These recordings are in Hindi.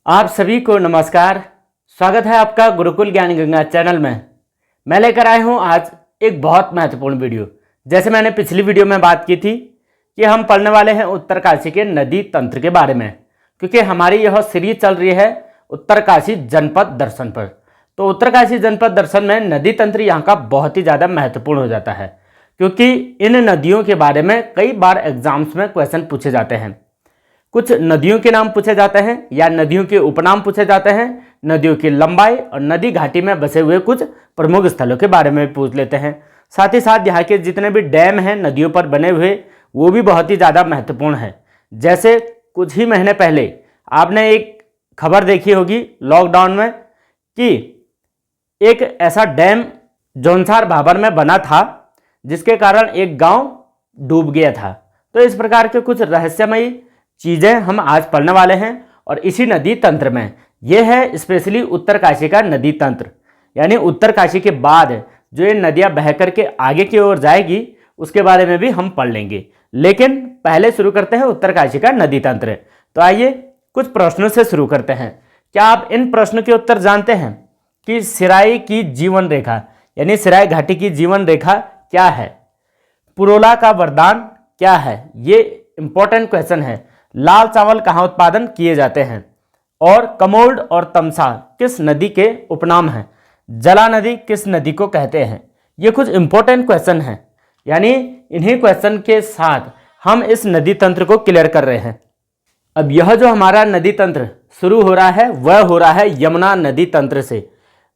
आप सभी को नमस्कार। स्वागत है आपका गुरुकुल ज्ञान गंगा चैनल में। मैं लेकर आया हूं आज एक बहुत महत्वपूर्ण वीडियो। जैसे मैंने पिछली वीडियो में बात की थी कि हम पढ़ने वाले हैं उत्तरकाशी के नदी तंत्र के बारे में, क्योंकि हमारी यह सीरीज चल रही है उत्तरकाशी जनपद दर्शन पर। तो उत्तरकाशी जनपद दर्शन में नदी तंत्र यहाँ का बहुत ही ज़्यादा महत्वपूर्ण हो जाता है, क्योंकि इन नदियों के बारे में कई बार एग्जाम्स में क्वेश्चन पूछे जाते हैं। कुछ नदियों के नाम पूछे जाते हैं या नदियों के उपनाम पूछे जाते हैं, नदियों की लंबाई और नदी घाटी में बसे हुए कुछ प्रमुख स्थलों के बारे में पूछ लेते हैं। साथ ही साथ यहाँ के जितने भी डैम हैं नदियों पर बने हुए, वो भी बहुत ही ज़्यादा महत्वपूर्ण है। जैसे कुछ ही महीने पहले आपने एक खबर देखी होगी लॉकडाउन में कि एक ऐसा डैम जौनसार भाबर में बना था जिसके कारण एक गाँव डूब गया था। तो इस प्रकार के कुछ रहस्यमयी चीज़ें हम आज पढ़ने वाले हैं और इसी नदी तंत्र में। यह है स्पेशली उत्तरकाशी का नदी तंत्र, यानी उत्तरकाशी के बाद जो ये नदियां बह करके आगे की ओर जाएगी उसके बारे में भी हम पढ़ लेंगे। लेकिन पहले शुरू करते हैं उत्तरकाशी का नदी तंत्र। तो आइए कुछ प्रश्नों से शुरू करते हैं। क्या आप इन प्रश्नों के उत्तर जानते हैं कि सिराई की जीवन रेखा यानी सिराई घाटी की जीवन रेखा क्या है? पुरोला का वरदान क्या है? ये इंपॉर्टेंट क्वेश्चन है। लाल चावल कहाँ उत्पादन किए जाते हैं? और कमोल्ड और तमसा किस नदी के उपनाम हैं? जला नदी किस नदी को कहते हैं? ये कुछ इंपॉर्टेंट क्वेश्चन हैं, यानी इन्हीं क्वेश्चन के साथ हम इस नदी तंत्र को क्लियर कर रहे हैं। अब यह जो हमारा नदी तंत्र शुरू हो रहा है वह हो रहा है यमुना नदी तंत्र से।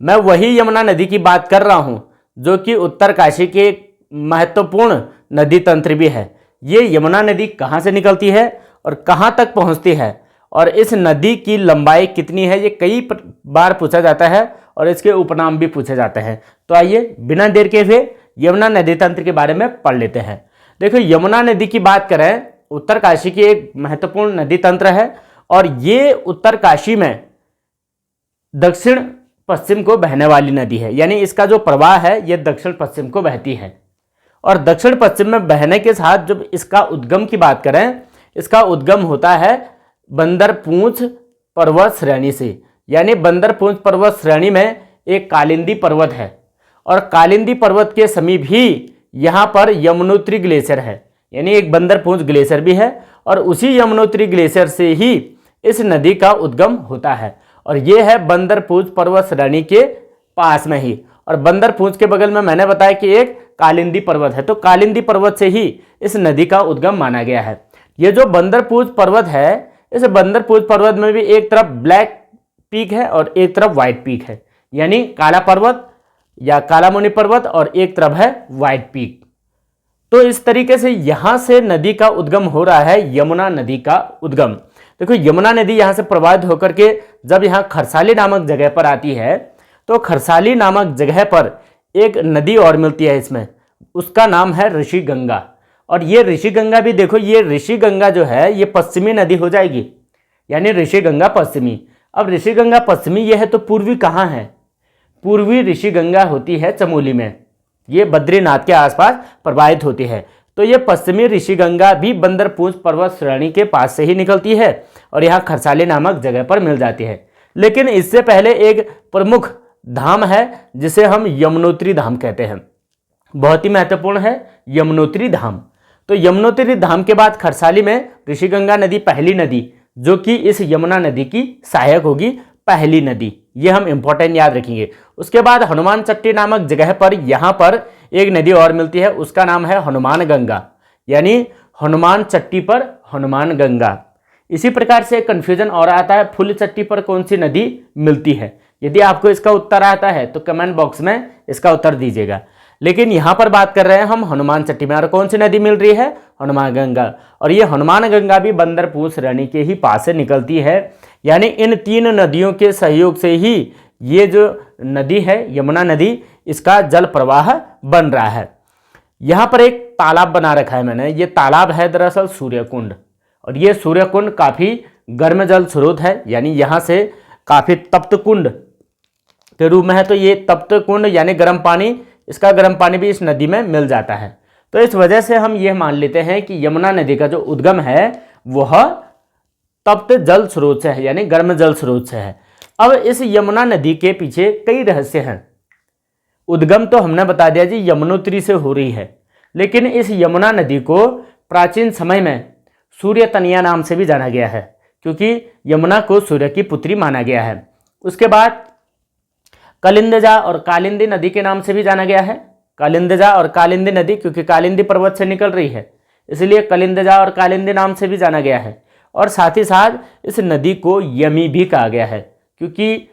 मैं वही यमुना नदी की बात कर रहा हूँ जो कि उत्तरकाशी के महत्वपूर्ण नदी तंत्र भी है। ये यमुना नदी कहाँ से निकलती है और कहाँ तक पहुँचती है और इस नदी की लंबाई कितनी है, ये कई बार पूछा जाता है और इसके उपनाम भी पूछे जाते हैं। तो आइए बिना देर के हुए यमुना नदी तंत्र के बारे में पढ़ लेते हैं। देखो, यमुना नदी की बात करें, उत्तरकाशी की एक महत्वपूर्ण नदी तंत्र है और ये उत्तरकाशी में दक्षिण पश्चिम को बहने वाली नदी है, यानी इसका जो प्रवाह है ये दक्षिण पश्चिम को बहती है। और दक्षिण पश्चिम में बहने के साथ जब इसका उद्गम की बात करें, इसका उद्गम होता है बंदरपूंछ पर्वत श्रेणी से, यानी बंदरपूंछ पर्वत श्रेणी में एक कालिंदी पर्वत है और कालिंदी पर्वत के समीप ही यहाँ पर यमुनोत्री ग्लेशियर है, यानी एक बंदरपूंछ ग्लेशियर भी है और उसी यमुनोत्री ग्लेशियर से ही इस नदी का उद्गम होता है। और ये है बंदरपूंछ पर्वत श्रेणी के पास में ही, और बंदरपूंछ के बगल में मैंने बताया कि एक कालिंदी पर्वत है, तो कालिंदी पर्वत से ही इस नदी का उद्गम माना गया है। ये जो बंदरपूंछ पर्वत है, इस बंदरपूंछ पर्वत में भी एक तरफ ब्लैक पीक है और एक तरफ व्हाइट पीक है, यानी काला पर्वत या काला मुनि पर्वत, और एक तरफ है व्हाइट पीक। तो इस तरीके से यहां से नदी का उद्गम हो रहा है, यमुना नदी का उद्गम। देखो, यमुना नदी यहां से प्रवाहित होकर के जब यहां खरसाली नामक जगह पर आती है, तो खरसाली नामक जगह पर एक नदी और मिलती है इसमें, उसका नाम है ऋषि गंगा। और ये ऋषि गंगा भी देखो, ये ऋषि गंगा जो है ये पश्चिमी नदी हो जाएगी, यानी ऋषि गंगा पश्चिमी। अब ऋषि गंगा पश्चिमी ये है तो पूर्वी कहाँ है? पूर्वी ऋषि गंगा होती है चमोली में, ये बद्रीनाथ के आसपास प्रवाहित होती है। तो ये पश्चिमी ऋषि गंगा भी बंदरपूंछ पर्वत श्रेणी के पास से ही निकलती है और यहाँ खरसाली नामक जगह पर मिल जाती है। लेकिन इससे पहले एक प्रमुख धाम है जिसे हम यमुनोत्री धाम कहते हैं, बहुत ही महत्वपूर्ण है यमुनोत्री धाम। तो यमुनोत्री धाम के बाद खरसाली में ऋषिगंगा नदी पहली नदी, जो कि इस यमुना नदी की सहायक होगी, पहली नदी, ये हम इंपॉर्टेंट याद रखेंगे। उसके बाद हनुमान चट्टी नामक जगह पर यहाँ पर एक नदी और मिलती है, उसका नाम है हनुमान गंगा, यानी हनुमान चट्टी पर हनुमान गंगा। इसी प्रकार से कंफ्यूजन और आता है, फुल चट्टी पर कौन सी नदी मिलती है? यदि आपको इसका उत्तर आता है तो कमेंट बॉक्स में इसका उत्तर दीजिएगा। लेकिन यहाँ पर बात कर रहे हैं हम हनुमान चट्टी में, और कौन सी नदी मिल रही है? हनुमान गंगा। और ये हनुमान गंगा भी बंदरपूंछ श्रेणी के ही पास से निकलती है, यानी इन तीन नदियों के सहयोग से ही ये जो नदी है यमुना नदी, इसका जल प्रवाह बन रहा है। यहाँ पर एक तालाब बना रखा है मैंने, ये तालाब है दरअसल सूर्यकुंड, और ये सूर्यकुंड काफ़ी गर्म जल स्रोत है, यानी यहाँ से काफ़ी तप्त कुंड के रूप में है। तो ये तप्त कुंड यानी गर्म पानी, इसका गर्म पानी भी इस नदी में मिल जाता है। तो इस वजह से हम ये मान लेते हैं कि यमुना नदी का जो उद्गम है वह तप्त जल स्रोत से है, यानी गर्म जल स्रोत से है। अब इस यमुना नदी के पीछे कई रहस्य हैं। उद्गम तो हमने बता दिया जी यमुनोत्री से हो रही है, लेकिन इस यमुना नदी को प्राचीन समय में सूर्य तनया नाम से भी जाना गया है, क्योंकि यमुना को सूर्य की पुत्री माना गया है। उसके बाद कलिंदजा और कालिंदी नदी के नाम से भी जाना गया है। कलिंदजा और कालिंदी नदी, क्योंकि कालिंदी पर्वत से निकल रही है, इसलिए कलिंदजा और कालिंदी नाम से भी जाना गया है। और साथ ही साथ इस नदी को यमी भी कहा गया है, क्योंकि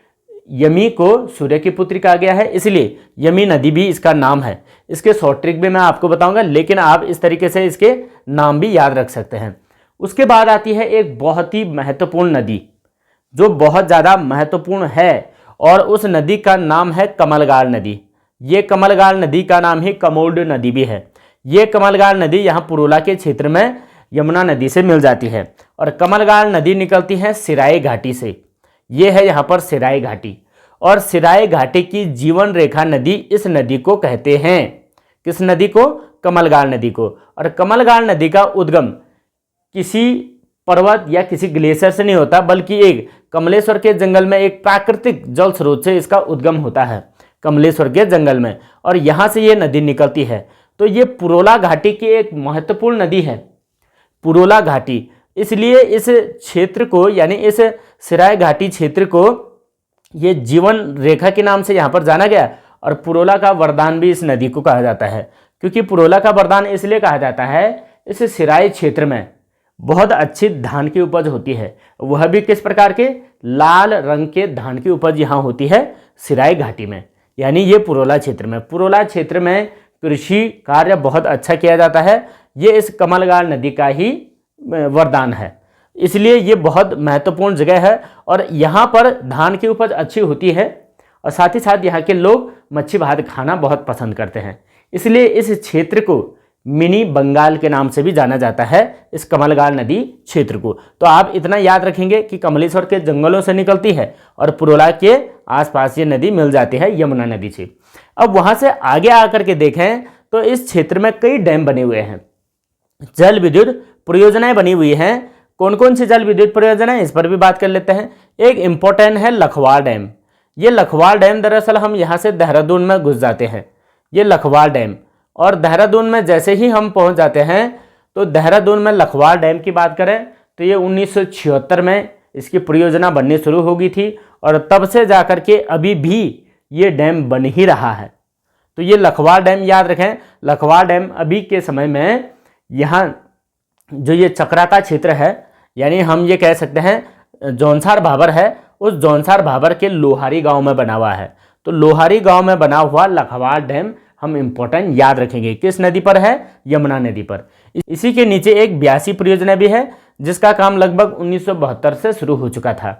यमी को सूर्य की पुत्री कहा गया है, इसलिए यमी नदी भी इसका नाम है। इसके शॉर्ट ट्रिक भी मैं आपको बताऊंगा, लेकिन आप इस तरीके से इसके नाम भी याद रख सकते हैं। उसके बाद आती है एक बहुत ही महत्वपूर्ण नदी, जो बहुत ज़्यादा महत्वपूर्ण है, और उस नदी का नाम है कमलगाल नदी। ये कमलगाल नदी का नाम ही कमोड नदी भी है। ये कमलगाल नदी यहाँ पुरोला के क्षेत्र में यमुना नदी से मिल जाती है, और कमलगाल नदी निकलती है सिराई घाटी से। ये है यहाँ पर सिराई घाटी, और सिराई घाटी की जीवन रेखा नदी इस नदी को कहते हैं। किस नदी को? कमलगाल नदी को। और कमलगाल नदी का उद्गम किसी पर्वत या किसी ग्लेशियर से नहीं होता, बल्कि एक कमलेश्वर के जंगल में एक प्राकृतिक जल स्रोत से इसका उद्गम होता है, कमलेश्वर के जंगल में, और यहाँ से ये नदी निकलती है। तो ये पुरोला घाटी की एक महत्वपूर्ण नदी है, पुरोला घाटी। इसलिए इस क्षेत्र को, यानी इस सिराई घाटी क्षेत्र को ये जीवन रेखा के नाम से यहाँ पर जाना गया। और पुरोला का वरदान भी इस नदी को कहा जाता है, क्योंकि पुरोला का वरदान इसलिए कहा जाता है, इस सिराई क्षेत्र में बहुत अच्छी धान की उपज होती है। वह भी किस प्रकार के? लाल रंग के धान की उपज यहाँ होती है सिराई घाटी में, यानी ये पुरोला क्षेत्र में। पुरोला क्षेत्र में कृषि कार्य बहुत अच्छा किया जाता है। ये इस कमलगाल नदी का ही वरदान है, इसलिए ये बहुत महत्वपूर्ण जगह है, और यहाँ पर धान की उपज अच्छी होती है, और साथ ही साथ यहाँ के लोग मच्छी भात खाना बहुत पसंद करते हैं। इसलिए इस क्षेत्र को मिनी बंगाल के नाम से भी जाना जाता है, इस कमलगाल नदी क्षेत्र को। तो आप इतना याद रखेंगे कि कमलेश्वर के जंगलों से निकलती है, और पुरोला के आसपास ये नदी मिल जाती है यमुना नदी से। अब वहाँ से आगे आकर के देखें तो इस क्षेत्र में कई डैम बने हुए हैं, जल विद्युत परियोजनाएं बनी हुई हैं। कौन कौन सी जल विद्युत परियोजनाएं, इस पर भी बात कर लेते हैं। एक इम्पोर्टेंट है लखवाड़ डैम। ये लखवाड़ डैम, दरअसल हम यहाँ से देहरादून में घुस जाते हैं, ये लखवाड़ डैम, और देहरादून में जैसे ही हम पहुँच जाते हैं तो देहरादून में लखवाड़ डैम की बात करें तो ये 1976 में इसकी परियोजना बननी शुरू हो गई थी, और तब से जाकर के अभी भी ये डैम बन ही रहा है। तो ये लखवाड़ डैम याद रखें। लखवाड़ डैम अभी के समय में यहाँ जो ये चकरा का क्षेत्र है, यानी हम ये कह सकते हैं जौनसार भाबर है, उस जौनसार भाबर के लोहारी गांव में बना हुआ है। तो लोहारी गांव में बना हुआ लखवाड़ डैम हम इम्पोर्टेंट याद रखेंगे। किस नदी पर है? यमुना नदी पर। इसी के नीचे एक ब्यासी परियोजना भी है, जिसका काम लगभग 1972 से शुरू हो चुका था,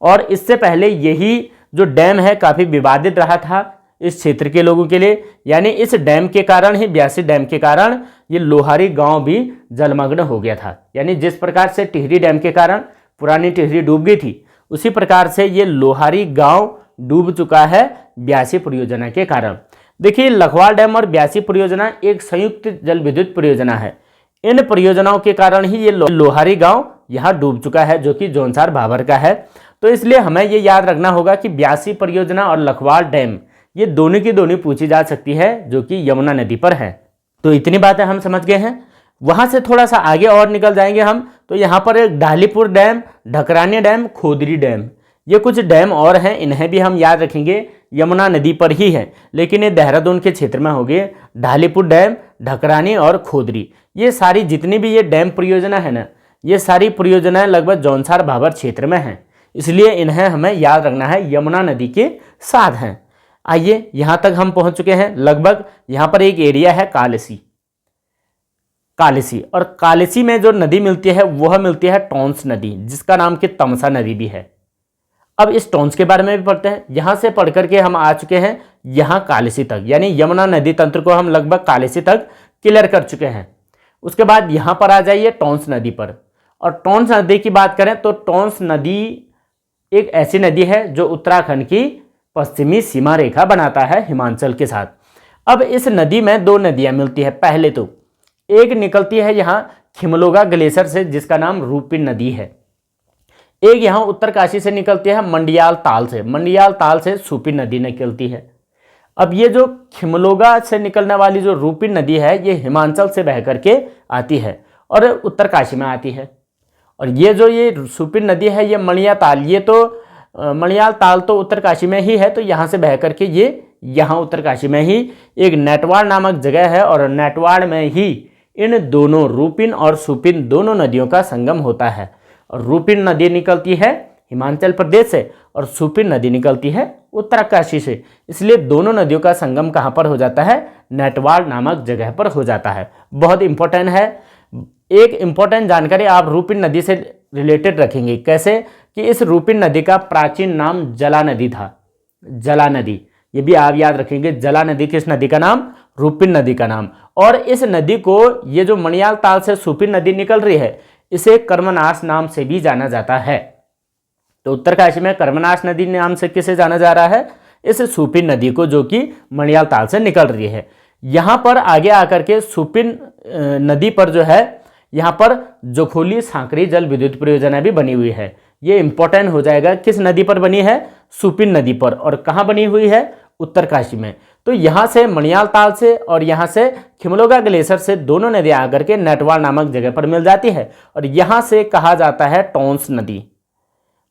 और इससे पहले यही जो डैम है काफ़ी विवादित रहा था इस क्षेत्र के लोगों के लिए। यानी इस डैम के कारण ही, ब्यासी डैम के कारण, ये लोहारी गांव भी जलमग्न हो गया था। यानी जिस प्रकार से टिहरी डैम के कारण पुरानी टिहरी डूब गई थी, उसी प्रकार से ये लोहारी गांव डूब चुका है ब्यासी परियोजना के कारण। देखिए, लखवाड़ डैम और ब्यासी परियोजना एक संयुक्त जल विद्युत परियोजना है। इन परियोजनाओं के कारण ही ये लोहारी गांव यहाँ डूब चुका है, जो कि जौनसार भाबर का है। तो इसलिए हमें ये याद रखना होगा कि ब्यासी परियोजना और लखवाड़ डैम, ये दोनों की दोनों पूछी जा सकती है, जो कि यमुना नदी पर है। तो इतनी बातें हम समझ गए हैं। वहाँ से थोड़ा सा आगे और निकल जाएंगे हम, तो यहाँ पर एक ढालीपुर डैम, ढकरानी डैम, खोदरी डैम, ये कुछ डैम और हैं, इन्हें भी हम याद रखेंगे। यमुना नदी पर ही है, लेकिन ये देहरादून के क्षेत्र में हो गए। ढालीपुर डैम, ढकरानी और खोदरी, ये सारी जितनी भी ये डैम परियोजना है ना, ये सारी परियोजनाएं लगभग जौनसार भाबर क्षेत्र में हैं, इसलिए इन्हें हमें याद रखना है, यमुना नदी के साथ हैं। आइए, यहाँ तक हम पहुँच चुके हैं लगभग। यहाँ पर एक एरिया है कालसी, कालसी, और कालसी में जो नदी मिलती है वह मिलती है टोंस नदी, जिसका नाम की तमसा नदी भी है। अब इस टोंस के बारे में भी पढ़ते हैं। यहाँ से पढ़ करके हम आ चुके हैं यहाँ कालसी तक, यानी यमुना नदी तंत्र को हम लगभग कालसी तक क्लियर कर चुके हैं। उसके बाद यहाँ पर आ जाइए टोंस नदी पर, और टोंस नदी की बात करें तो टोंस नदी एक ऐसी नदी है जो उत्तराखंड की पश्चिमी सीमा रेखा बनाता है हिमाचल के साथ। अब इस नदी में दो नदियाँ मिलती है। पहले तो एक निकलती है यहाँ खिमलोगा ग्लेशियर से, जिसका नाम रूपिन नदी है। एक यहाँ उत्तरकाशी से निकलती है मंडियाल ताल से, मंडियाल ताल से सूपी नदी निकलती है। अब ये जो खिमलोगा से निकलने वाली जो रूपी नदी है ये हिमाचल से बह करके आती है और उत्तरकाशी में आती है। और ये जो ये सूपी नदी है ये मणिया ताल, ये तो मणियाल ताल तो उत्तरकाशी में ही है, तो यहाँ से बह करके ये यहाँ उत्तरकाशी में ही एक नेटवाड़ नामक जगह है और नेटवाड़ में ही इन दोनों रूपिन और सूपिन दोनों नदियों का संगम होता है। और रूपिन नदी निकलती है हिमाचल प्रदेश से और सूपिन नदी निकलती है उत्तरकाशी से, इसलिए दोनों नदियों का संगम कहाँ पर हो जाता है, नेटवाड़ नामक जगह पर हो जाता है। बहुत इंपॉर्टेंट है। एक इंपॉर्टेंट जानकारी आप रूपिन नदी से रिलेटेड रखेंगे, कैसे कि इस रूपिन नदी का प्राचीन नाम जला नदी था, जला नदी, ये भी आप याद रखेंगे। जला नदी किस नदी का नाम, रूपिन नदी का नाम। और इस नदी को, ये जो मणियाल ताल से सूपिन नदी निकल रही है, इसे कर्मनाश नाम से भी जाना जाता है। तो उत्तरकाशी में कर्मनाश नदी नाम से किसे जाना जा रहा है, इस सूपिन नदी को, जो कि मणियाल ताल से निकल रही है। यहाँ पर आगे आकर के सूपिन नदी पर जो है, यहाँ पर जोखोली सांकरी जल विद्युत परियोजना भी बनी हुई है। ये इंपॉर्टेंट हो जाएगा, किस नदी पर बनी है, सूपिन नदी पर। और कहाँ बनी हुई है, उत्तरकाशी में। तो यहाँ से मणियाल ताल से और यहाँ से खिमलोगा ग्लेशियर से दोनों नदियाँ आकर के नेटवाड़ नामक जगह पर मिल जाती है और यहाँ से कहा जाता है टोंस नदी।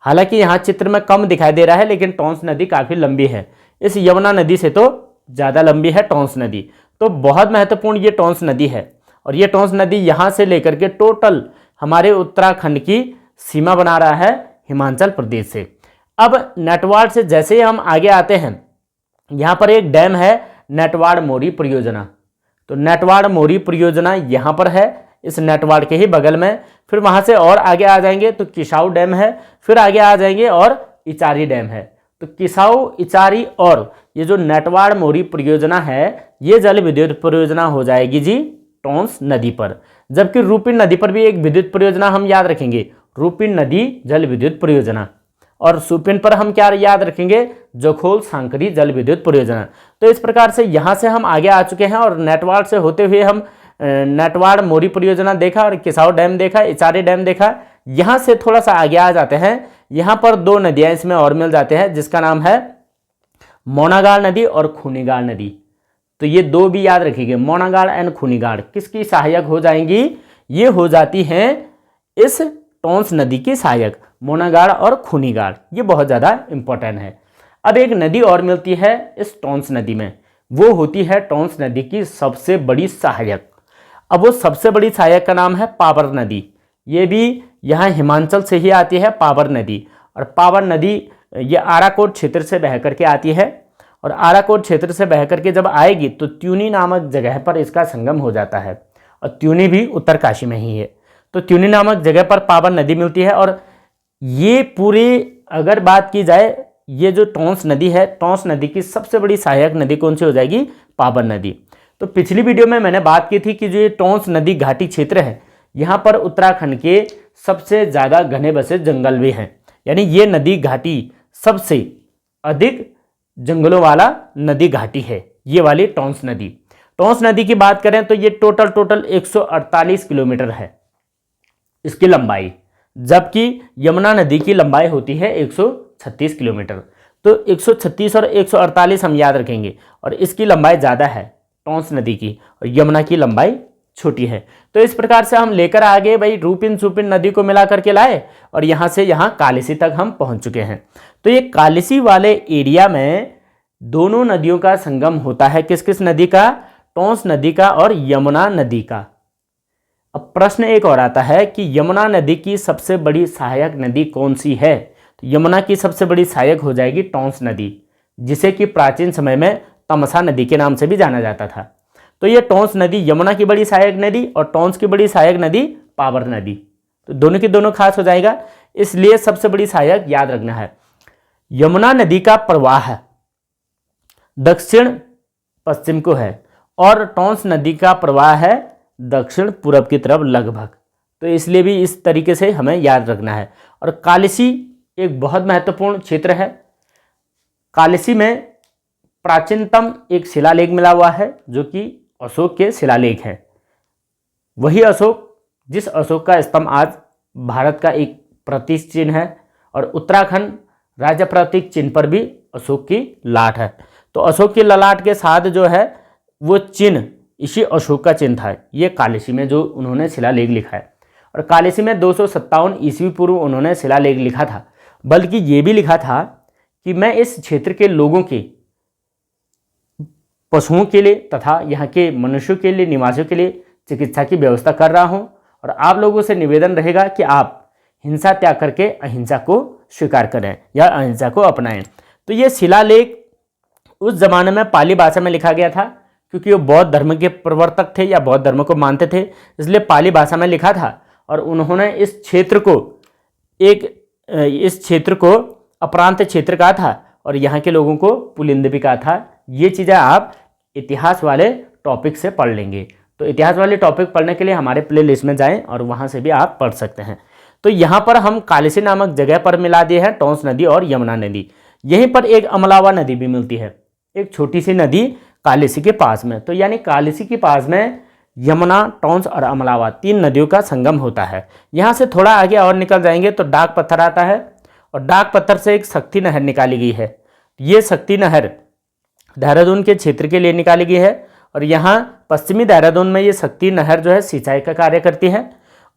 हालांकि यहाँ चित्र में कम दिखाई दे रहा है, लेकिन टोंस नदी काफ़ी लंबी है, इस यमुना नदी से तो ज़्यादा लंबी है टोंस नदी। तो बहुत महत्वपूर्ण ये टोंस नदी है और ये टोंस नदी यहाँ से लेकर के टोटल हमारे उत्तराखंड की सीमा बना रहा है हिमाचल प्रदेश से। अब नेटवाड़ से जैसे ही हम आगे आते हैं, यहाँ पर एक डैम है नेटवाड़ मोरी परियोजना। तो नेटवाड़ मोरी परियोजना यहाँ पर है, इस नेटवाड़ के ही बगल में। फिर वहाँ से और आगे आ जाएंगे तो किसाऊ डैम है, फिर आगे आ जाएंगे और इचारी डैम है। तो किसाऊ, इचारी और ये जो नेटवाड़ मोरी परियोजना है, ये जल विद्युत परियोजना हो जाएगी जी टोंस नदी पर। जबकि रूपिन नदी पर भी एक विद्युत परियोजना हम याद रखेंगे, रूपिन नदी जल विद्युत परियोजना। और सूपिन पर हम क्या याद रखेंगे, जोखोल सांकरी जल विद्युत परियोजना। तो इस प्रकार से यहाँ से हम आगे आ चुके हैं और नेटवाड़ से होते हुए हम नेटवाड़ मोरी परियोजना देखा और किसाऊ डैम देखा, इचारी डैम देखा। यहाँ से थोड़ा सा आगे आ जाते हैं, यहाँ पर दो नदियाँ इसमें और मिल जाते हैं, जिसका नाम है मोनागाड़ नदी और खूनीगाड़ नदी। तो ये दो भी याद रखिएगा, मोनागाड़ एंड खूनीगाड़ किसकी सहायक हो जाएंगी, ये हो जाती हैं इस टोंस नदी की सहायक, मोनागाड़ और खूनीगाड़। ये बहुत ज़्यादा इंपॉर्टेंट है। अब एक नदी और मिलती है इस टोंस नदी में, वो होती है टोंस नदी की सबसे बड़ी सहायक। अब वो सबसे बड़ी सहायक का नाम है पावर नदी। ये भी यहाँ हिमाचल से ही आती है पावर नदी। और पावर नदी ये आराकोट क्षेत्र से बह करके आती है और आराकोट क्षेत्र से बह करके जब आएगी तो त्यूनी नामक जगह पर इसका संगम हो जाता है और त्यूनी भी उत्तरकाशी में ही है। तो त्यूनी नामक जगह पर पावर नदी मिलती है। और ये पूरी अगर बात की जाए, ये जो टोंस नदी है, टोंस नदी की सबसे बड़ी सहायक नदी कौन सी हो जाएगी, पावर नदी। तो पिछली वीडियो में मैंने बात की थी कि जो ये टोंस नदी घाटी क्षेत्र है, यहाँ पर उत्तराखंड के सबसे ज़्यादा घने बसे जंगल भी हैं। यानी ये नदी घाटी सबसे अधिक जंगलों वाला नदी घाटी है, ये वाली टोंस नदी। टोंस नदी की बात करें तो ये टोटल 148 किलोमीटर है इसकी लंबाई, जबकि यमुना नदी की लंबाई होती है 136 किलोमीटर। तो 136 और 148 हम याद रखेंगे, और इसकी लंबाई ज़्यादा है टोंस नदी की और यमुना की लंबाई छोटी है। तो इस प्रकार से हम लेकर आ गए भाई, रूपिन सूपिन नदी को मिला करके लाए और यहाँ से यहाँ कालिसी तक हम पहुँच चुके हैं। तो ये कालिसी वाले एरिया में दोनों नदियों का संगम होता है, किस किस नदी का, टोंस नदी का और यमुना नदी का। अब प्रश्न एक और आता है कि यमुना नदी की सबसे बड़ी सहायक नदी कौन सी है। तो यमुना की सबसे बड़ी सहायक हो जाएगी टोंस नदी, जिसे कि प्राचीन समय में तमसा नदी के नाम से भी जाना जाता था। तो ये टोंस नदी यमुना की बड़ी सहायक नदी और टोंस की बड़ी सहायक नदी पावर नदी, तो दोनों की दोनों खास हो जाएगा, इसलिए सबसे बड़ी सहायक याद रखना है। यमुना नदी का प्रवाह दक्षिण पश्चिम को है और टोंस नदी का प्रवाह है दक्षिण पूरब की तरफ लगभग, तो इसलिए भी इस तरीके से हमें याद रखना है। और कालिसी एक बहुत महत्वपूर्ण क्षेत्र है। कालिसी में प्राचीनतम एक शिलालेख मिला हुआ है जो कि अशोक के शिलालेख है। वही अशोक जिस अशोक का स्तंभ आज भारत का एक प्रतीक चिन्ह है, और उत्तराखंड राज्य प्रतीक चिन्ह पर भी अशोक की लाट है। तो अशोक की ललाट के साथ जो है वो चिन्ह इसी अशोक का चिन्ह था। ये कालिसी में जो उन्होंने शिलालेख लिखा है, और कालिसी में 257 ईस्वी पूर्व उन्होंने शिलालेख लिखा था। बल्कि ये भी लिखा था कि मैं इस क्षेत्र के लोगों के, पशुओं के लिए तथा यहाँ के मनुष्यों के लिए, निवासियों के लिए चिकित्सा की व्यवस्था कर रहा हूँ, और आप लोगों से निवेदन रहेगा कि आप हिंसा त्याग करके अहिंसा को स्वीकार करें या अहिंसा को अपनाएं। तो ये शिलालेख उस जमाने में पाली भाषा में लिखा गया था, क्योंकि वो बौद्ध धर्म के प्रवर्तक थे या बौद्ध धर्म को मानते थे, इसलिए पाली भाषा में लिखा था। और उन्होंने इस क्षेत्र को अप्रांत क्षेत्र कहा था और यहाँ के लोगों को पुलिंद भी कहा था। ये चीज़ें आप इतिहास वाले टॉपिक से पढ़ लेंगे। तो इतिहास वाले टॉपिक पढ़ने के लिए हमारे प्ले लिस्ट में जाएँ और वहाँ से भी आप पढ़ सकते हैं। तो यहाँ पर हम कालिसी नामक जगह पर मिला दिए हैं टोंस नदी और यमुना नदी। यहीं पर एक अमलावा नदी भी मिलती है, एक छोटी सी नदी कालिसी के पास में। तो यानी कालिसी के पास में यमुना, टोंस और अमलावा 3 नदियों का संगम होता है। यहाँ से थोड़ा आगे और निकल जाएंगे तो डाक पत्थर आता है, और डाक पत्थर से एक शक्ति नहर निकाली गई है। ये शक्ति नहर देहरादून के क्षेत्र के लिए निकाली गई है, और यहाँ पश्चिमी देहरादून में ये शक्ति नहर जो है सिंचाई का कार्य करती है।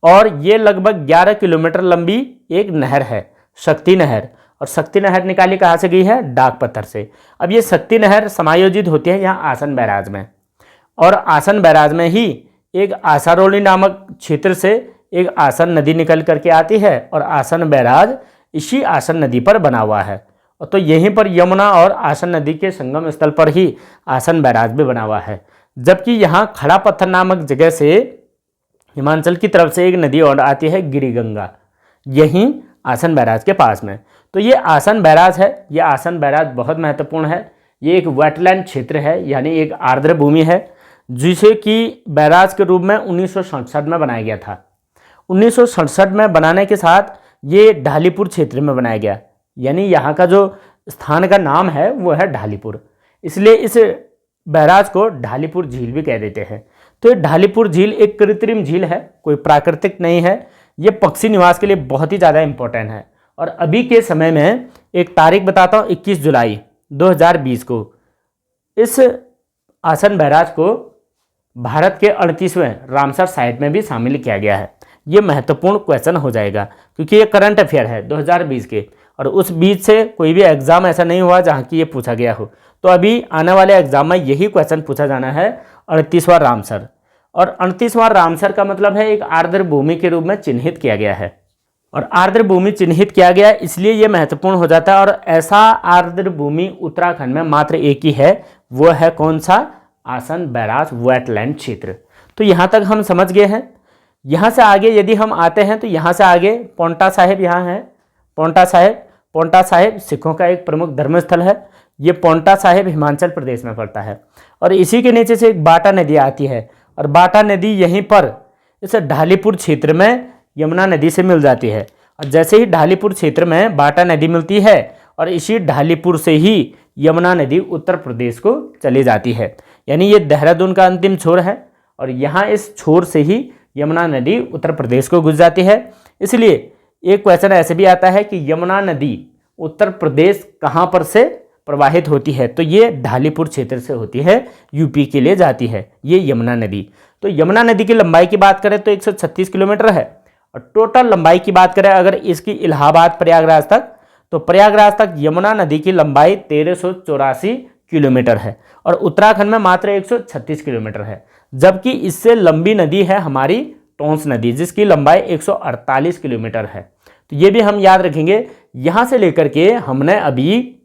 और ये लगभग 11 किलोमीटर लंबी एक नहर है, शक्ति नहर। और शक्ति नहर निकाली कहाँ से गई है? डाक पत्थर से। अब ये शक्ति नहर समायोजित होती है यहाँ आसन बैराज में, और आसन बैराज में ही एक आसारोली नामक क्षेत्र से एक आसन नदी निकल करके आती है, और आसन बैराज इसी आसन नदी पर बना हुआ है। तो यहीं पर यमुना और आसन नदी के संगम स्थल पर ही आसन बैराज भी बना हुआ है। जबकि यहाँ खड़ा पत्थर नामक जगह से हिमाचल की तरफ से एक नदी और आती है, गिरिगंगा, यहीं आसन बैराज के पास में। तो ये आसन बैराज है, ये आसन बैराज बहुत महत्वपूर्ण है। ये एक वेटलैंड क्षेत्र है, यानी एक आर्द्र भूमि है, जिसे कि बैराज के रूप में 1967 में बनाया गया था। 1967 में बनाने के साथ ये ढालीपुर क्षेत्र में बनाया गया, यानी यहाँ का जो स्थान का नाम है वो है ढालीपुर, इसलिए इस बैराज को ढालीपुर झील भी कह देते हैं। तो ये ढालीपुर झील एक कृत्रिम झील है, कोई प्राकृतिक नहीं है। ये पक्षी निवास के लिए बहुत ही ज़्यादा इम्पोर्टेंट है। और अभी के समय में एक तारीख बताता हूँ, 21 जुलाई 2020 को इस आसन बैराज को भारत के 38वें रामसर साइट में भी शामिल किया गया है। ये महत्वपूर्ण क्वेश्चन हो जाएगा, क्योंकि ये करंट अफेयर है 2020 के, और उस बीच से कोई भी एग्जाम ऐसा नहीं हुआ जहाँ की ये पूछा गया हो। तो अभी आने वाले एग्जाम में यही क्वेश्चन पूछा जाना है, 38वां रामसर। और 38वां रामसर का मतलब है एक आर्द्र भूमि के रूप में चिन्हित किया गया है, और आर्द्र भूमि चिन्हित किया गया इसलिए ये महत्वपूर्ण हो जाता है। और ऐसा आर्द्र भूमि उत्तराखंड में मात्र एक ही है, वो है कौन सा? आसन बैराज वेटलैंड क्षेत्र। तो यहाँ तक हम समझ गए हैं। यहाँ से आगे यदि हम आते हैं तो यहाँ से आगे पौंटा साहिब यहाँ है। पौंटा साहिब सिखों का एक प्रमुख धर्मस्थल है। ये पौंटा साहिब हिमाचल प्रदेश में पड़ता है, और इसी के नीचे से एक बाटा नदी आती है, और बाटा नदी यहीं पर इस ढालीपुर क्षेत्र में यमुना नदी से मिल जाती है। और जैसे ही ढालीपुर क्षेत्र में बाटा नदी मिलती है, और इसी ढालीपुर से ही यमुना नदी उत्तर प्रदेश को चली जाती है, यानी ये देहरादून का अंतिम छोर है, और यहाँ इस छोर से ही यमुना नदी उत्तर प्रदेश को घुस जाती है। इसलिए एक क्वेश्चन ऐसे भी आता है कि यमुना नदी उत्तर प्रदेश कहाँ पर से प्रवाहित होती है? तो ये ढालीपुर क्षेत्र से होती है, यूपी के लिए जाती है ये यमुना नदी। तो यमुना नदी की लंबाई की बात करें तो 136 किलोमीटर है, और टोटल लंबाई की बात करें अगर इसकी इलाहाबाद प्रयागराज तक, तो प्रयागराज तक यमुना नदी की लंबाई 1384 किलोमीटर है, और उत्तराखंड में मात्र 136 किलोमीटर है। जबकि इससे लंबी नदी है हमारी टोंस नदी, जिसकी लंबाई 148 किलोमीटर है। तो ये भी हम याद रखेंगे। यहाँ से लेकर के हमने अभी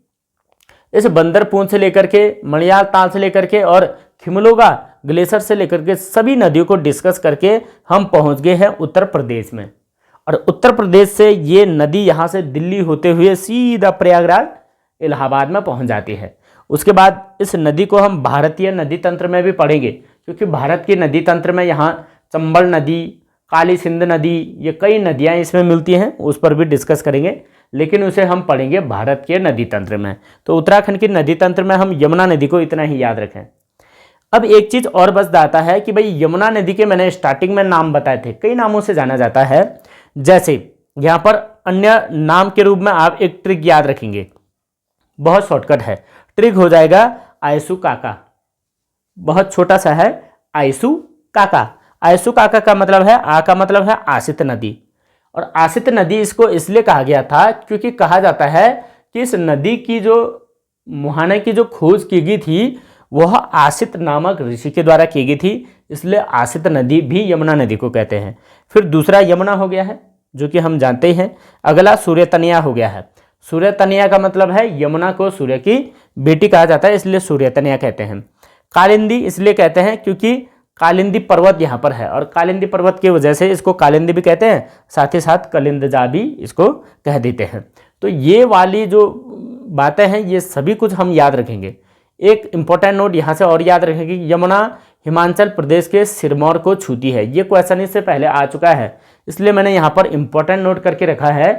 इस बंदरपूंछ से लेकर के, मणियाल ताल से लेकर के और खिमलोगा ग्लेशियर से लेकर के सभी नदियों को डिस्कस करके हम पहुँच गए हैं उत्तर प्रदेश में। और उत्तर प्रदेश से ये नदी यहाँ से दिल्ली होते हुए सीधा प्रयागराज इलाहाबाद में पहुँच जाती है। उसके बाद इस नदी को हम भारतीय नदी तंत्र में भी पढ़ेंगे, क्योंकि भारत के नदी तंत्र में यहाँ चंबल नदी, काली सिंध नदी, ये कई नदियाँ इसमें मिलती हैं, उस पर भी डिस्कस करेंगे, लेकिन उसे हम पढ़ेंगे भारत के नदी तंत्र में। तो उत्तराखंड की नदी तंत्र में हम यमुना नदी को इतना ही याद रखें। अब एक चीज़ और बस जाता है कि भाई यमुना नदी के मैंने स्टार्टिंग में नाम बताए थे, कई नामों से जाना जाता है। जैसे यहाँ पर अन्य नाम के रूप में आप एक ट्रिक याद रखेंगे, बहुत शॉर्टकट है, ट्रिक हो जाएगा आयसु काका। बहुत छोटा सा है, आयसु काका। आयसु काका का मतलब है, आ का मतलब है आसित नदी, और आसित नदी इसको इसलिए कहा गया था क्योंकि कहा जाता है कि इस नदी की जो मुहाने की जो खोज की गई थी वह आसित नामक ऋषि के द्वारा की गई थी, इसलिए आसित नदी भी यमुना नदी को कहते हैं। फिर दूसरा यमुना हो गया है जो कि हम जानते हैं। अगला सूर्यतनया हो गया है। सूर्यतनया का मतलब है यमुना को सूर्य की बेटी कहा जाता है, इसलिए सूर्यतनया कहते हैं। कालिंदी इसलिए कहते हैं क्योंकि कालिंदी पर्वत यहाँ पर है, और कालिंदी पर्वत की वजह से इसको कालिंदी भी कहते हैं, साथ ही साथ कलिंदजा भी इसको कह देते हैं। तो ये वाली जो बातें हैं ये सभी कुछ हम याद रखेंगे। एक इंपॉर्टेंट नोट यहाँ से और याद रखेंगे कि यमुना हिमाचल प्रदेश के सिरमौर को छूती है। ये क्वेश्चन इससे पहले आ चुका है, इसलिए मैंने यहाँ पर इंपॉर्टेंट नोट करके रखा है।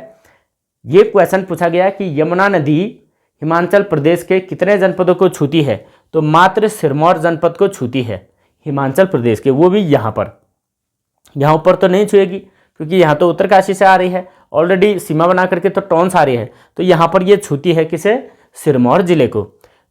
ये क्वेश्चन पूछा गया कि यमुना नदी हिमाचल प्रदेश के कितने जनपदों को छूती है, तो मात्र सिरमौर जनपद को छूती है हिमाचल प्रदेश के, वो भी यहाँ पर। यहाँ ऊपर तो नहीं छुएगी क्योंकि यहाँ तो उत्तरकाशी से आ रही है, ऑलरेडी सीमा बना करके तो टोंस आ रही है, तो यहाँ पर ये छूती है किसे, सिरमौर जिले को।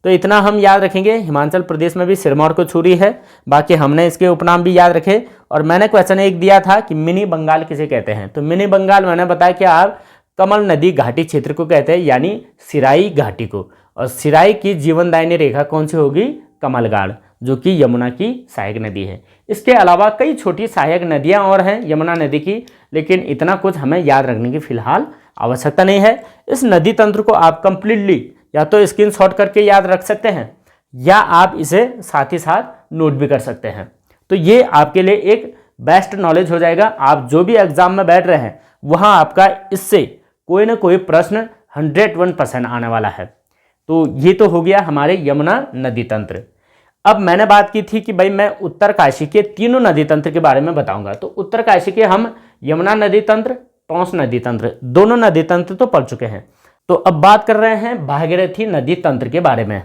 तो इतना हम याद रखेंगे, हिमाचल प्रदेश में भी सिरमौर को छू रही है। बाकी हमने इसके उपनाम भी याद रखे, और मैंने क्वेश्चन एक दिया था कि मिनी बंगाल किसे कहते हैं, तो मिनी बंगाल मैंने बताया कि आप कमल नदी घाटी क्षेत्र को कहते हैं, यानी सिराई घाटी को। और सिराई की जीवनदायिनी रेखा कौन सी होगी, कमलगाड़, जो कि यमुना की सहायक नदी है। इसके अलावा कई छोटी सहायक नदियां और हैं यमुना नदी की, लेकिन इतना कुछ हमें याद रखने की फिलहाल आवश्यकता नहीं है। इस नदी तंत्र को आप कंप्लीटली या तो स्क्रीनशॉट करके याद रख सकते हैं, या आप इसे साथ ही साथ नोट भी कर सकते हैं। तो ये आपके लिए एक बेस्ट नॉलेज हो जाएगा। आप जो भी एग्जाम में बैठ रहे हैं वहाँ आपका इससे कोई ना कोई प्रश्न 101% आने वाला है। तो ये तो हो गया हमारे यमुना नदी तंत्र। अब मैंने बात की थी कि भाई मैं उत्तरकाशी के तीनों नदी तंत्र के बारे में बताऊंगा। तो उत्तरकाशी के हम यमुना नदी तंत्र, टोंस नदी तंत्र, दोनों नदी तंत्र तो पढ़ चुके हैं। तो अब बात कर रहे हैं भागीरथी नदी तंत्र के बारे में।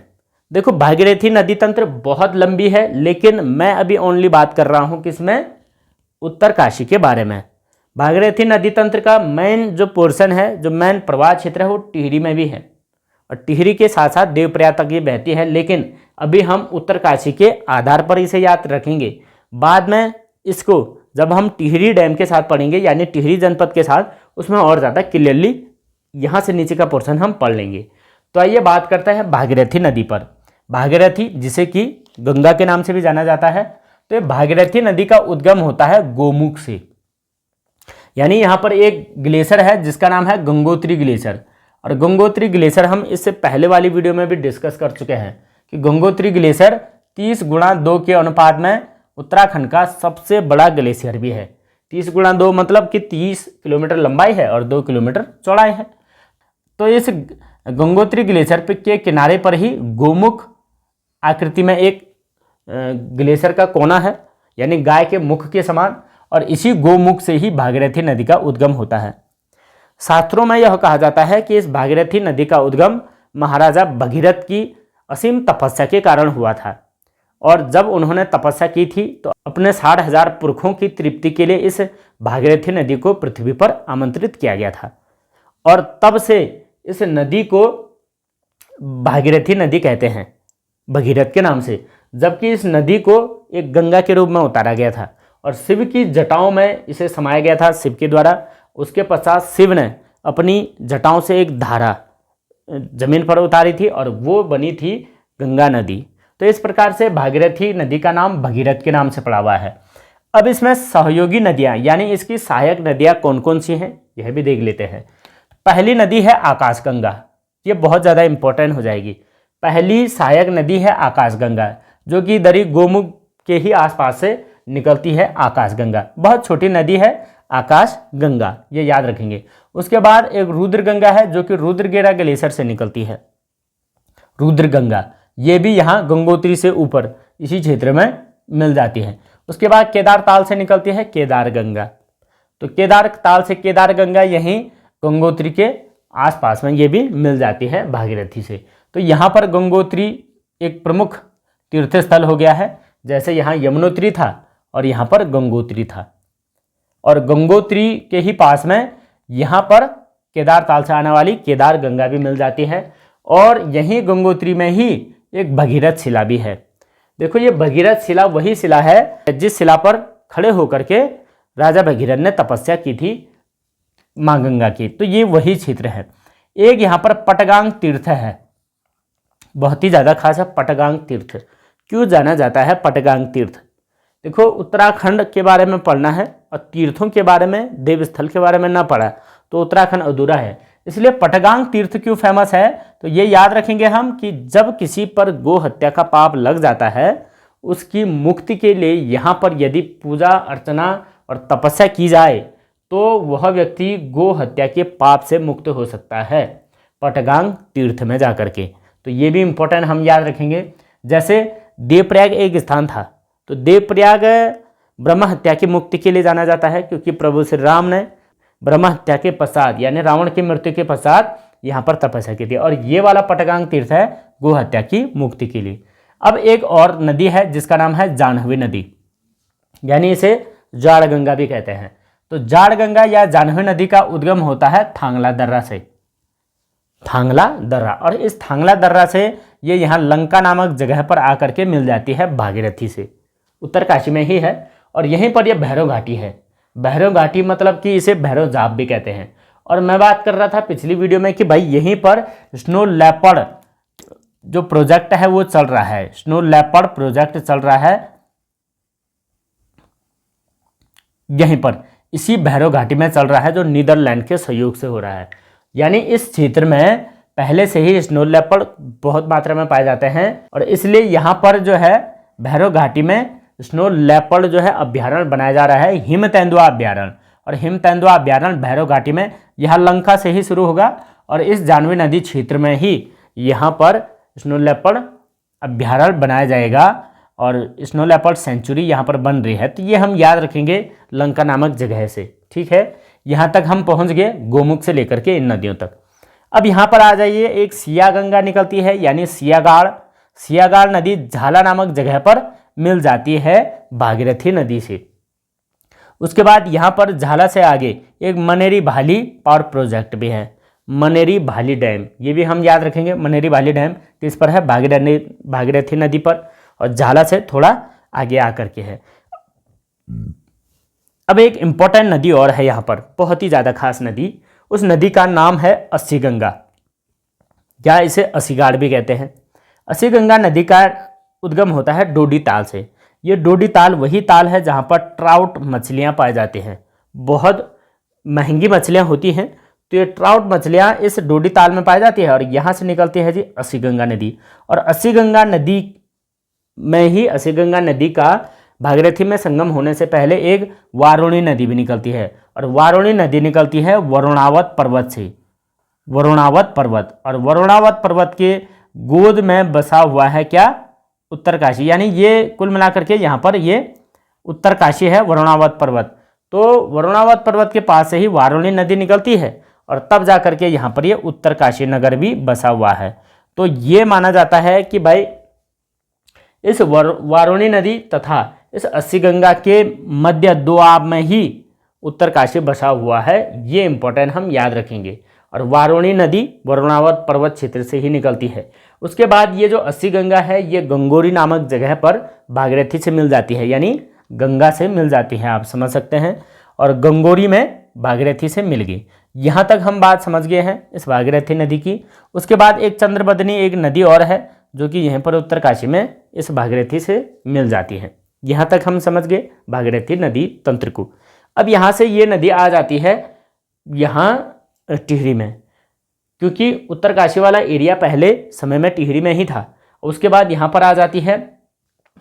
देखो भागीरथी नदी तंत्र बहुत लंबी है, लेकिन मैं अभी ओनली बात कर रहा हूं किसमें, उत्तरकाशी के बारे में। भागीरथी नदी तंत्र का मेन जो पोर्शन है, जो मेन प्रवाह क्षेत्र है, वो टिहरी में भी है, और टिहरी के साथ साथ देवप्रयाग तक ये बहती है। लेकिन अभी हम उत्तरकाशी के आधार पर इसे याद रखेंगे। बाद में इसको जब हम टिहरी डैम के साथ पढ़ेंगे, यानी टिहरी जनपद के साथ, उसमें और ज़्यादा क्लियरली यहाँ से नीचे का पोर्शन हम पढ़ लेंगे। तो आइए बात करते हैं भागीरथी नदी पर। भागीरथी जिसे कि गंगा के नाम से भी जाना जाता है, तो भागीरथी नदी का उद्गम होता है गोमुख से, यानी यहाँ पर एक ग्लेशियर है जिसका नाम है गंगोत्री ग्लेशियर। और गंगोत्री ग्लेशियर हम इससे पहले वाली वीडियो में भी डिस्कस कर चुके हैं कि गंगोत्री ग्लेशियर 30:2 के अनुपात में उत्तराखंड का सबसे बड़ा ग्लेशियर भी है। 30:2 मतलब कि 30 किलोमीटर लंबाई है और 2 किलोमीटर चौड़ाई है। तो इस गंगोत्री ग्लेशियर के किनारे पर ही गोमुख आकृति में एक ग्लेशियर का कोना है, यानी गाय के मुख के समान, और इसी गोमुख से ही भागीरथी नदी का उद्गम होता है। शास्त्रों में यह कहा जाता है कि इस भागीरथी नदी का उद्गम महाराजा भगीरथ की असीम तपस्या के कारण हुआ था, और जब उन्होंने तपस्या की थी तो अपने 60,000 पुरखों की तृप्ति के लिए इस भागीरथी नदी को पृथ्वी पर आमंत्रित किया गया था, और तब से इस नदी को भागीरथी नदी कहते हैं, भगीरथ के नाम से। जबकि इस नदी को एक गंगा के रूप में उतारा गया था और शिव की जटाओं में इसे समाया गया था शिव के द्वारा। उसके पश्चात शिव ने अपनी जटाओं से एक धारा जमीन पर उतारी थी और वो बनी थी गंगा नदी। तो इस प्रकार से भागीरथी नदी का नाम भगीरथ के नाम से पड़ा हुआ है। अब इसमें सहयोगी नदियां यानी इसकी सहायक नदियां कौन कौन सी हैं यह भी देख लेते हैं। पहली नदी है आकाशगंगा, ये बहुत ज़्यादा इंपॉर्टेंट हो जाएगी। पहली सहायक नदी है आकाशगंगा, जो कि दरी गोमुख के ही आसपास से निकलती है। आकाशगंगा बहुत छोटी नदी है, आकाशगंगा, ये याद रखेंगे। उसके बाद एक रुद्रगंगा है जो कि रुद्रगेरा ग्लेशियर से निकलती है। रुद्रगंगा ये भी यहाँ गंगोत्री से ऊपर इसी क्षेत्र में मिल जाती है। उसके बाद केदार ताल से निकलती है केदार गंगा। तो केदार ताल से केदार गंगा यहीं गंगोत्री के आसपास में ये भी मिल जाती है भागीरथी से। तो यहाँ पर गंगोत्री एक प्रमुख तीर्थ स्थल हो गया है, जैसे यहाँ यमुनोत्री था और यहाँ पर गंगोत्री था। और गंगोत्री के ही पास में यहाँ पर केदार ताल से आने वाली केदार गंगा भी मिल जाती है। और यहीं गंगोत्री में ही एक भगीरथ शिला भी है। देखो ये भगीरथ शिला वही शिला है जिस शिला पर खड़े होकर के राजा भगीरथ ने तपस्या की थी माँ गंगा की। तो ये वही क्षेत्र है। एक यहाँ पर पटगांग तीर्थ है, बहुत ही ज़्यादा खास है पटगांग तीर्थ। क्यों जाना जाता है पटगांग तीर्थ? देखो उत्तराखंड के बारे में पढ़ना है और तीर्थों के बारे में, देवस्थल के बारे में ना पढ़ा तो उत्तराखंड अधूरा है। इसलिए पटगांग तीर्थ क्यों फेमस है, तो ये याद रखेंगे हम कि जब किसी पर गो हत्या का पाप लग जाता है उसकी मुक्ति के लिए यहाँ पर यदि पूजा अर्चना और तपस्या की जाए तो वह व्यक्ति गो हत्या के पाप से मुक्त हो सकता है पटगांग तीर्थ में जाकर के। तो ये भी इम्पोर्टेंट हम याद रखेंगे। जैसे देवप्रयाग एक स्थान था, तो देवप्रयाग ब्रह्म हत्या की मुक्ति के लिए जाना जाता है क्योंकि प्रभु श्री राम ने ब्रह्म हत्या के पश्चात यानी रावण की मृत्यु के पश्चात यहाँ पर तपस्या की थी। और ये वाला पटगांग तीर्थ है गो हत्या की मुक्ति के लिए। अब एक और नदी है जिसका नाम है जाह्नवी नदी, यानी इसे जाड़ गंगा भी कहते हैं। तो जाड़ गंगा या जाह्नवी नदी का उद्गम होता है थांगला दर्रा से, थांगला दर्रा। और इस थांगला दर्रा से ये यहाँ लंका नामक जगह पर आकर के मिल जाती है भागीरथी से, उत्तरकाशी में ही है। और यहीं पर यह भैरव घाटी है। भैरव घाटी मतलब कि इसे भैरव जाप भी कहते हैं। और मैं बात कर रहा था पिछली वीडियो में कि भाई यहीं पर स्नो लेपर्ड जो प्रोजेक्ट है वो चल रहा है, स्नो लेपर्ड प्रोजेक्ट चल रहा है यहीं पर, इसी भैरव घाटी में चल रहा है जो नीदरलैंड के सहयोग से हो रहा है। यानी इस क्षेत्र में पहले से ही स्नो लेपर्ड बहुत मात्रा में पाए जाते हैं और इसलिए यहाँ पर जो है भैरव घाटी में स्नो लेपर्ड जो है अभ्यारण्य बनाया जा रहा है, हिम तेंदुआ अभ्यारण्य। और हिम तेंदुआ अभ्यारण्य भैरव घाटी में यह लंका से ही शुरू होगा और इस जाह्नवी नदी क्षेत्र में ही यहाँ पर स्नो लेपर्ड अभ्यारण्य बनाया जाएगा और स्नो लेपर्ड सेंचुरी यहाँ पर बन रही है। तो ये हम याद रखेंगे लंका नामक जगह से। ठीक है, यहाँ तक हम पहुँच गए गोमुख से लेकर के इन नदियों तक। अब यहाँ पर आ जाइए, एक सिया गंगा निकलती है यानी सियागाड़। सियागाड़ नदी झाला नामक जगह पर मिल जाती है भागीरथी नदी से। उसके बाद यहाँ पर झाला से आगे एक मनेरी भाली पावर प्रोजेक्ट भी है, मनेरी भाली डैम। ये भी हम याद रखेंगे। मनेरी भाली डैम किस पर है? भागीरथी नदी पर और झाला से थोड़ा आगे आकर के है। अब एक इम्पोर्टेंट नदी और है यहाँ पर, बहुत ही ज़्यादा खास नदी। उस नदी का नाम है अस्सी गंगा या इसे अस्सीगाड़ भी कहते हैं। अस्सी गंगा नदी का उद्गम होता है डोडी ताल से। ये डोडी ताल वही ताल है जहाँ पर ट्राउट मछलियाँ पाई जाती हैं, बहुत महंगी मछलियाँ होती हैं। तो ये ट्राउट मछलियाँ इस डोडी ताल में पाई जाती है और यहाँ से निकलती है जी अस्सी गंगा नदी। और अस्सी गंगा नदी में ही, अस्सी गंगा नदी का भागीरथी में संगम होने से पहले एक वारुणी नदी भी निकलती है और वारुणी नदी निकलती है वरुणावत पर्वत से, वरुणावत पर्वत। और वरुणावत पर्वत के गोद में बसा हुआ है क्या? उत्तरकाशी। यानी ये कुल मिलाकर के यहाँ पर ये उत्तरकाशी है वरुणावत पर्वत। तो वरुणावत पर्वत के पास से ही वारुणी नदी निकलती है और तब जा करके यहाँ पर ये उत्तरकाशी नगर भी बसा हुआ है। तो ये माना जाता है कि भाई इस वारुणी नदी तथा इस अस्सी गंगा के मध्य द्वाब में ही उत्तरकाशी बसा हुआ है। ये इंपॉर्टेंट हम याद रखेंगे। और वारुणी नदी वरुणावत पर्वत क्षेत्र से ही निकलती है। उसके बाद ये जो अस्सी गंगा है ये गंगोरी नामक जगह पर भागीरथी से मिल जाती है, यानी गंगा से मिल जाती है, आप समझ सकते हैं। और गंगोरी में भागीरथी से मिल गई। यहाँ तक हम बात समझ गए हैं इस भागीरथी नदी की। उसके बाद एक चंद्रबदनी एक नदी और है जो कि यहाँ पर उत्तरकाशी में इस भागीरथी से मिल जाती है। यहाँ तक हम समझ गए भागीरथी नदी तंत्र को। अब यहाँ से ये नदी आ जाती है यहाँ टिहरी में, क्योंकि उत्तरकाशी वाला एरिया पहले समय में टिहरी में ही था। उसके बाद यहाँ पर आ जाती है।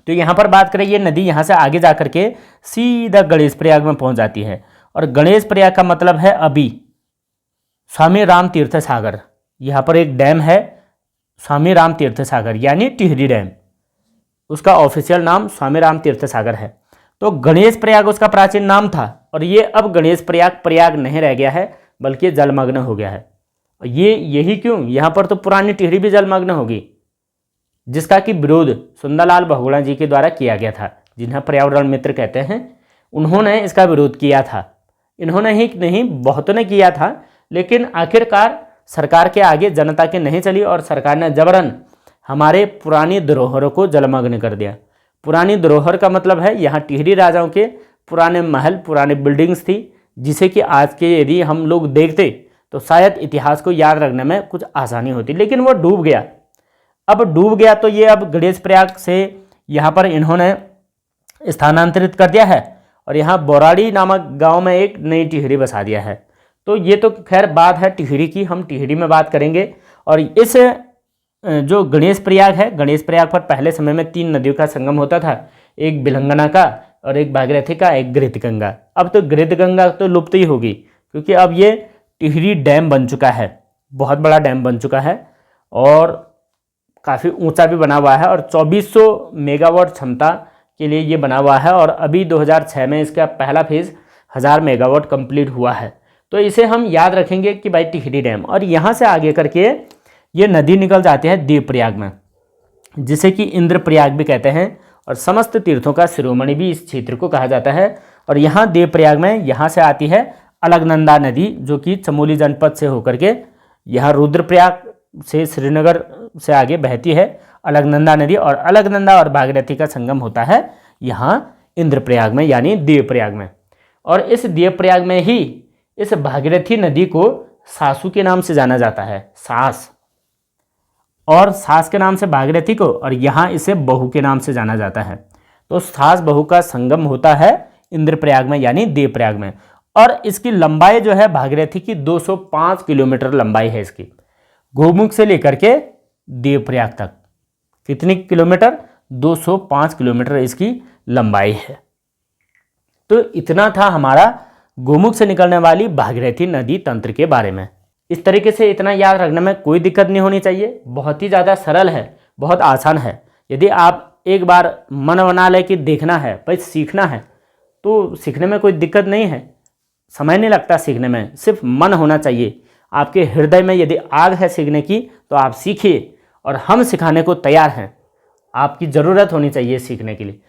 तो यहाँ पर बात करें, ये नदी यहाँ से आगे जा कर के सीधा गणेश प्रयाग में पहुँच जाती है। और गणेश प्रयाग का मतलब है अभी स्वामी राम तीर्थ सागर। यहाँ पर एक डैम है स्वामी राम तीर्थ सागर यानी टिहरी डैम, उसका ऑफिशियल नाम स्वामी राम तीर्थ सागर है। तो गणेश प्रयाग उसका प्राचीन नाम था और ये अब गणेश प्रयाग प्रयाग नहीं रह गया है बल्कि जलमग्न हो गया है। ये यही क्यों, यहाँ पर तो पुरानी टिहरी भी जलमग्न होगी, जिसका कि विरोध सुंदरलाल बहुगुणा जी के द्वारा किया गया था, जिन्हें पर्यावरण मित्र कहते हैं। उन्होंने इसका विरोध किया था। इन्होंने ही नहीं, बहुतों ने किया था, लेकिन आखिरकार सरकार के आगे जनता के नहीं चली और सरकार ने जबरन हमारे पुरानी धरोहरों को जलमग्न कर दिया। पुरानी धरोहर का मतलब है यहाँ टिहरी राजाओं के पुराने महल, पुराने बिल्डिंग्स थी, जिसे कि आज के यदि हम लोग देखते तो शायद इतिहास को याद रखने में कुछ आसानी होती, लेकिन वो डूब गया। अब डूब गया तो ये अब गणेश प्रयाग से यहाँ पर इन्होंने स्थानांतरित कर दिया है और यहाँ बोराड़ी नामक गांव में एक नई टिहरी बसा दिया है। तो ये तो खैर बात है टिहरी की, हम टिहरी में बात करेंगे। और इस जो गणेश प्रयाग है, गणेश प्रयाग पर पहले समय में 3 नदियों का संगम होता था, एक बिलंगना का और एक भागीरथी का, एक घृतगंगा। अब तो घृतगंगा तो लुप्त ही होगी क्योंकि अब ये टिहरी डैम बन चुका है, बहुत बड़ा डैम बन चुका है और काफ़ी ऊंचा भी बना हुआ है और 2400 मेगावाट क्षमता के लिए ये बना हुआ है और अभी 2006 में इसका पहला फेज़ 1000 मेगावाट कंप्लीट हुआ है। तो इसे हम याद रखेंगे कि भाई टिहरी डैम। और यहाँ से आगे करके ये नदी निकल जाती है देवप्रयाग में, जिसे कि इंद्रप्रयाग भी कहते हैं और समस्त तीर्थों का शिरोमणि भी इस क्षेत्र को कहा जाता है। और यहाँ देवप्रयाग में यहाँ से आती है अलकनंदा नदी, जो कि चमोली जनपद से होकर के यहाँ रुद्रप्रयाग से श्रीनगर से आगे बहती है अलकनंदा नदी, और अलकनंदा और भागीरथी का संगम होता है यहाँ इंद्रप्रयाग में यानी देवप्रयाग में। और इस देवप्रयाग में ही इस भागीरथी नदी को सासू के नाम से जाना जाता है, सास, और सास के नाम से भागीरथी को, और यहाँ इसे बहू के नाम से जाना जाता है। तो सास बहू का संगम होता है इंद्रप्रयाग में यानी देवप्रयाग में। और इसकी लंबाई जो है भागीरथी की 205 किलोमीटर लंबाई है इसकी, गोमुख से लेकर के देवप्रयाग तक। कितनी किलोमीटर? 205 किलोमीटर इसकी लंबाई है। तो इतना था हमारा गोमुख से निकलने वाली भागीरथी नदी तंत्र के बारे में। इस तरीके से इतना याद रखने में कोई दिक्कत नहीं होनी चाहिए, बहुत ही ज़्यादा सरल है, बहुत आसान है। यदि आप एक बार मन बना ले कि देखना है, भाई सीखना है, तो सीखने में कोई दिक्कत नहीं है, समय नहीं लगता सीखने में, सिर्फ मन होना चाहिए। आपके हृदय में यदि आग है सीखने की तो आप सीखिए, और हम सिखाने को तैयार हैं। आपकी ज़रूरत होनी चाहिए सीखने के लिए।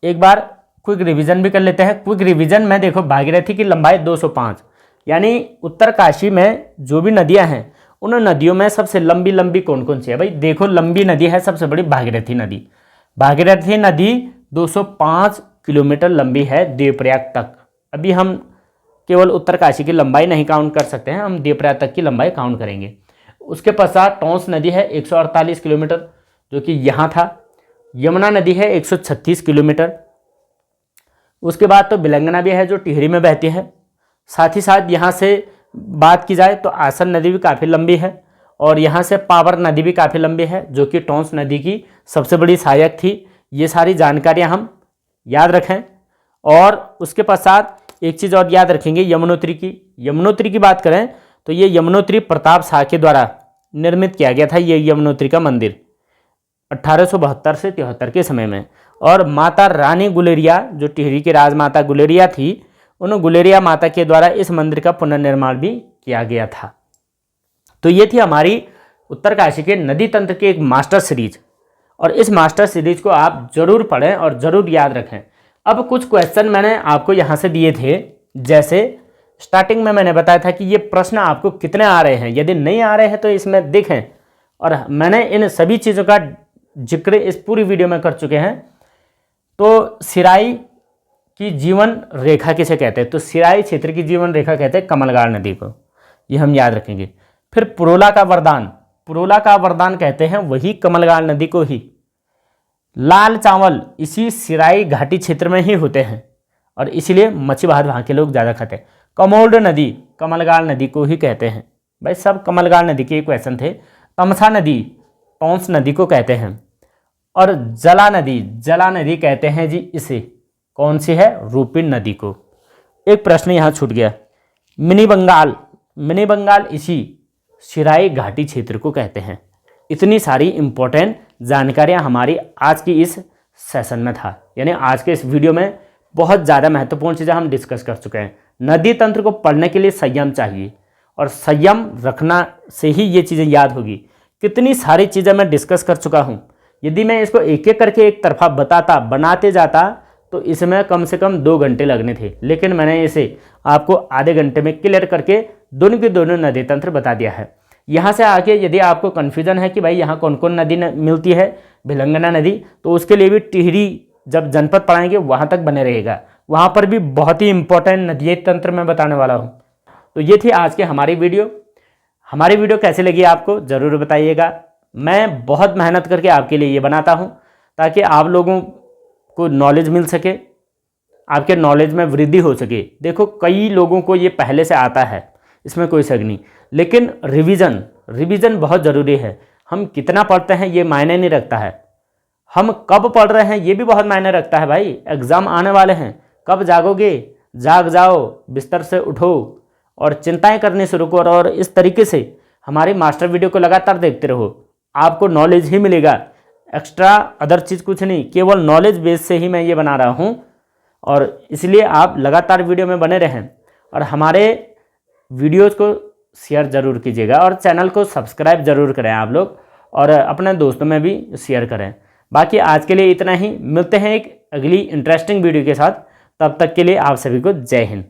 एक बार क्विक रिवीजन भी कर लेते हैं। क्विक रिवीजन में देखो, भागीरथी की लंबाई 205, यानी उत्तरकाशी में जो भी नदियां हैं उन नदियों में सबसे लंबी कौन कौन सी है? भाई देखो, लंबी नदी है सबसे बड़ी भागीरथी नदी। भागीरथी नदी 205 किलोमीटर लंबी है देवप्रयाग तक। अभी हम केवल उत्तरकाशी की लंबाई नहीं काउंट कर सकते हैं, हम देवप्रयाग तक की लंबाई काउंट करेंगे। उसके पश्चात टोंस नदी है 148 किलोमीटर, जो कि यहाँ था। यमुना नदी है 136 किलोमीटर। उसके बाद तो बिलंगना भी है जो टिहरी में बहती है। साथ ही साथ यहाँ से बात की जाए तो आसन नदी भी काफ़ी लंबी है, और यहाँ से पावर नदी भी काफ़ी लंबी है, जो कि टोंस नदी की सबसे बड़ी सहायक थी। ये सारी जानकारियाँ हम याद रखें। और उसके पश्चात एक चीज़ और याद रखेंगे, यमुनोत्री की। यमुनोत्री की बात करें तो ये यमुनोत्री प्रताप शाह के द्वारा निर्मित किया गया था, ये यमुनोत्री का मंदिर 1872 से 73 के समय में। और माता रानी गुलेरिया, जो टिहरी की राजमाता गुलेरिया थी, उन गुलेरिया माता के द्वारा इस मंदिर का पुनर्निर्माण भी किया गया था। तो ये थी हमारी उत्तरकाशी के नदी तंत्र की एक मास्टर सीरीज, और इस मास्टर सीरीज को आप जरूर पढ़ें और ज़रूर याद रखें। अब कुछ क्वेश्चन मैंने आपको यहाँ से दिए थे, जैसे स्टार्टिंग में मैंने बताया था कि ये प्रश्न आपको कितने आ रहे हैं। यदि नहीं आ रहे हैं तो इसमें देखें, और मैंने इन सभी चीज़ों का जिक्र इस पूरी वीडियो में कर चुके हैं। तो सिराई की जीवन रेखा किसे कहते हैं? तो सिराई क्षेत्र की जीवन रेखा कहते हैं कमलगाड़ नदी को, ये हम याद रखेंगे। फिर पुरोला का वरदान, पुरोला का वरदान कहते हैं वही कमलगाड़ नदी को ही। लाल चावल इसी सिराई घाटी क्षेत्र में ही होते हैं, और इसीलिए मच्छी भात वहाँ के लोग ज़्यादा खाते हैं। कमोल्ड नदी कमलगाड़ नदी को ही कहते हैं। भाई सब कमलगाड़ नदी के क्वेश्चन थे। तमसा नदी टोंस नदी को कहते हैं। और जला नदी कहते हैं जी इसे, कौन सी है? रूपिन नदी को। एक प्रश्न यहाँ छूट गया, मिनी बंगाल इसी सिराई घाटी क्षेत्र को कहते हैं। इतनी सारी इंपॉर्टेंट जानकारियाँ हमारी आज की इस सेशन में था, यानी आज के इस वीडियो में बहुत ज़्यादा महत्वपूर्ण चीज़ें हम डिस्कस कर चुके हैं। नदी तंत्र को पढ़ने के लिए संयम चाहिए, और संयम रखना से ही ये चीज़ें याद होगी। कितनी सारी चीज़ें मैं डिस्कस कर चुका हूँ। यदि मैं इसको एक एक करके एक तरफा बनाते जाता तो इसमें कम से कम 2 घंटे लगने थे, लेकिन मैंने इसे आपको आधे घंटे में क्लियर करके दोनों की दोनों नदी तंत्र बता दिया है। यहाँ से आके यदि आपको कन्फ्यूज़न है कि भाई यहाँ कौन कौन नदी मिलती है, भिलंगना नदी, तो उसके लिए भी टिहरी जब जनपद पढ़ाएंगे वहाँ तक बने रहेगा, वहाँ पर भी बहुत ही इंपॉर्टेंट नदी तंत्र मैं बताने वाला हूँ। तो ये थी आज की हमारी वीडियो। हमारी वीडियो कैसी लगी आपको ज़रूर बताइएगा। मैं बहुत मेहनत करके आपके लिए ये बनाता हूँ ताकि आप लोगों को नॉलेज मिल सके, आपके नॉलेज में वृद्धि हो सके। देखो कई लोगों को ये पहले से आता है, इसमें कोई शक नहीं, लेकिन रिवीजन बहुत ज़रूरी है। हम कितना पढ़ते हैं ये मायने नहीं रखता है, हम कब पढ़ रहे हैं ये भी बहुत मायने रखता है भाई। एग्ज़ाम आने वाले हैं, कब जागोगे? जाग जाओ, बिस्तर से उठो और चिंताएं करनी शुरू करो, और इस तरीके से हमारी मास्टर वीडियो को लगातार देखते रहो, आपको नॉलेज ही मिलेगा, एक्स्ट्रा अदर चीज़ कुछ नहीं, केवल नॉलेज बेस से ही मैं ये बना रहा हूँ। और इसलिए आप लगातार वीडियो में बने रहें और हमारे वीडियोज़ को शेयर ज़रूर कीजिएगा और चैनल को सब्सक्राइब ज़रूर करें आप लोग, और अपने दोस्तों में भी शेयर करें। बाकी आज के लिए इतना ही, मिलते हैं एक अगली इंटरेस्टिंग वीडियो के साथ। तब तक के लिए आप सभी को जय हिंद।